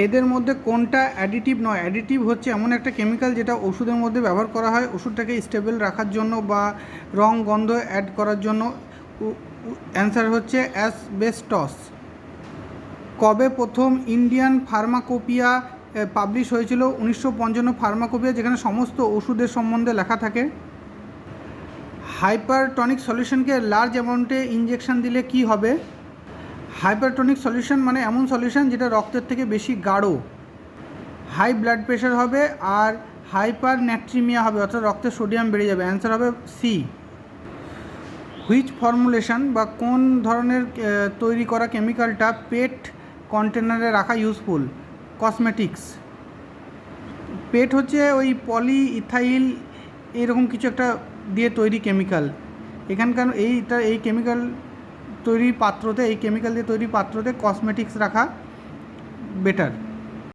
এদের মধ্যে কোনটা অ্যাডিটিভ নয়? অ্যাডিটিভ হচ্ছে এমন একটা কেমিক্যাল যেটা ওষুধের মধ্যে ব্যবহার করা হয় ওষুধটাকে স্টেবল রাখার জন্য বা রং গন্ধ অ্যাড করার জন্য। অ্যান্সার হচ্ছে অ্যাসবেস্টস। কবে প্রথম ইন্ডিয়ান ফার্মাকোপিয়া পাবলিশ হয়েছিল? 1955 ফার্মাকোপিয়া, যেখানে সমস্ত ওষুধের সম্বন্ধে লেখা থাকে। হাইপারটনিক সলিউশনকে লার্জ অ্যামাউন্টে ইঞ্জেকশন দিলে কি হবে? হাইপারটনিক সলিউশন মানে এমন সলিউশন যেটা রক্তের থেকে বেশি গাঢ়। হাই ব্লাড প্রেশার হবে আর হাইপার ন্যাট্রিমিয়া হবে, অর্থাৎ রক্তে সোডিয়াম বেড়ে যাবে। অ্যান্সার হবে সি। হুইচ ফর্মুলেশন বা কোন ধরনের তৈরি করা কেমিক্যালটা পেট কন্টেনারে রাখা ইউজফুল? কসমেটিক্স। পেট হচ্ছে ওই পলি ইথাইল এরকম কিছু একটা দিয়ে তৈরি কেমিক্যাল। এখানকার এই কেমিক্যাল তৈরির পাত্রতে, এই কেমিক্যাল দিয়ে তৈরি পাত্রতে কসমেটিক্স রাখা বেটার।